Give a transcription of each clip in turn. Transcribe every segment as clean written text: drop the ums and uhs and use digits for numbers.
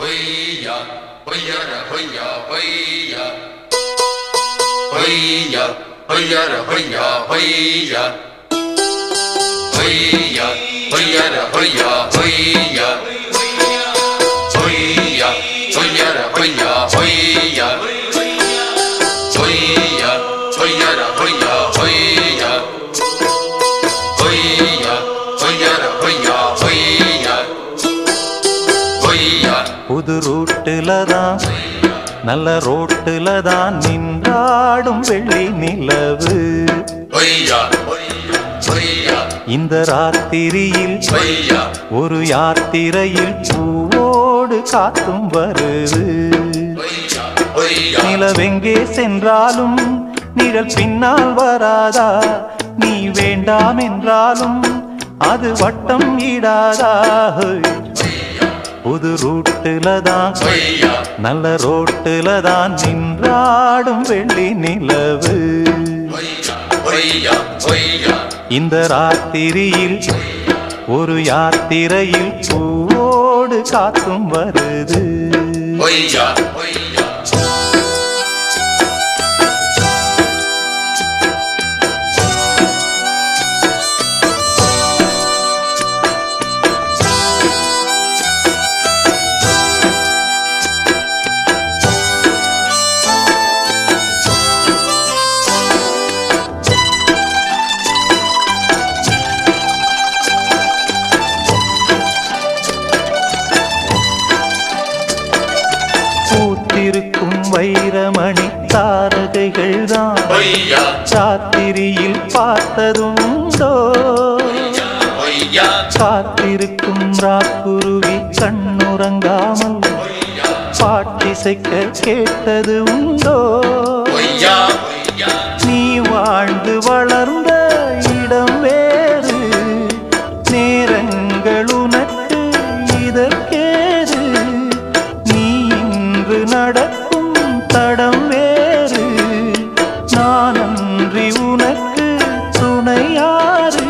Hoya, hoya, hoya, hoya. Hoya, hoya, hoya, hoya. Hoya, hoya, hoya, hoya. Hoya, hoya, hoya, hoya. Hoya, hoya, hoya, hoya. Hoya, hoya, hoya, hoya. புது ரூட்டுல தான் நல்ல ரோட்டுல தான் நின்றாடும் வெள்ளி நிலவு. இந்த ராத்திரியில் ஒரு யாத்திரையில் பூவோடு காத்தும் வருது. நிலவெங்கே சென்றாலும் நிழல் பின்னால் வராதா? நீ வேண்டாம் என்றாலும் அது வட்டம் ஈடாதா? புது ரூட்டுல தான் நல்ல ரோட்டுல தான் நின்றாடும் வெள்ளி நிலவு. இந்த ராத்திரியில் ஒரு யாத்திரையில் பூவோடு காத்தும் வருது. பூத்திருக்கும் வைரமணி தாரகைகள் தான் ராத்திரியில் பார்த்ததுண்டோ? காத்திருக்கும் ராக்குருவி கண்ணுறங்காமல் பாட்டிசைக்க கேட்டது உண்டோ? நீ வாழ்ந்து வளர்ந்த இடம் வேறு, நேரங்கள் உனக்கு இதற்கேது. நீ இன்று நடக்கும் தடம் வேறு, நான் அன்றி உனக்கு துணையாறு.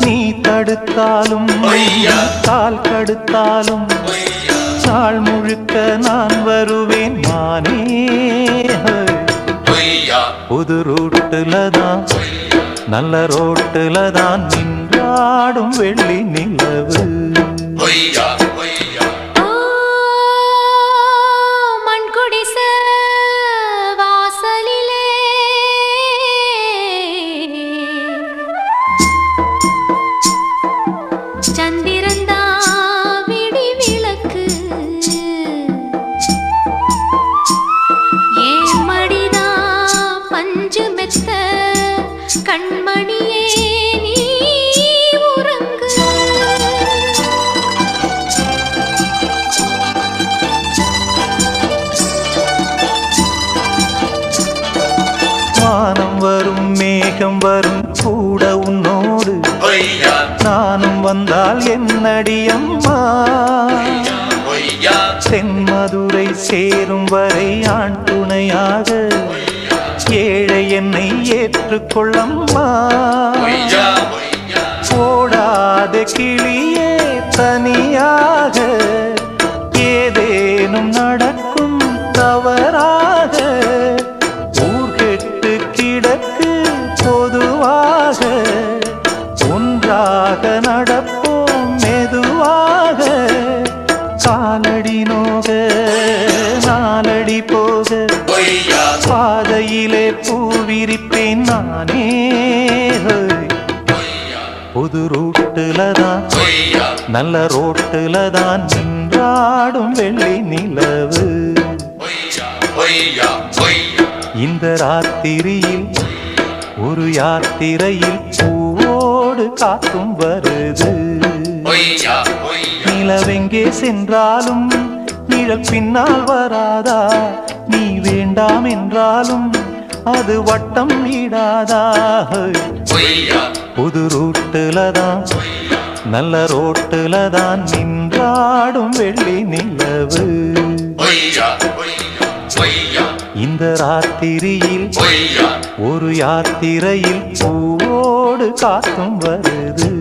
நீ தடுத்தாலும் கால் கடுத்தாலும் நாள் முழுக்க நான் வருவேன் மானே. புது ரூட்டுல தான் நல்ல ரோட்டுல தான் நின்றாடும் வெள்ளி நிலவு. கண்மணியே நீ உறங்கு. வானம் வரும் மேகம் வரும் கூட உன்னோடு, நானும் வந்தால் என்னடி அம்மா? தென்மதுரை சேரும் வரை ஆண் துணையாக ஏழை என்னை ஏற்றுக்கொள்ளம்மா. ஓடாத கிளியே தனியாக ஏதேனும் நடக்கும் தவறாக. ஊர்கெட்டு கிடக்கு பொதுவாக, ஒன்றாக நடப்போம் மெதுவாக. காலடி நோக நாலடி போக பாதையிலே பூவிரிப்பேன் நானே. புது ரூட்டுல தான் நல்ல ரோட்டுல தான் நின்றாடும் வெள்ளி நிலவு. இந்த ராத்திரியில் ஒரு யாத்திரையில் பூவோடு காத்தும் வருது. நிலவெங்கே சென்றாலும் நிழல் பின்னால் வராதா? நீ வேண்டாம் என்றாலும் அது வட்டம் ஈடாதா? புது ரூட்டுல தான் நல்ல ரோட்டுல தான் நின்றாடும் வெள்ளி நிலவு. இந்த ராத்திரியில் ஒரு யாத்திரையில் பூவோடு காத்தும் வருது.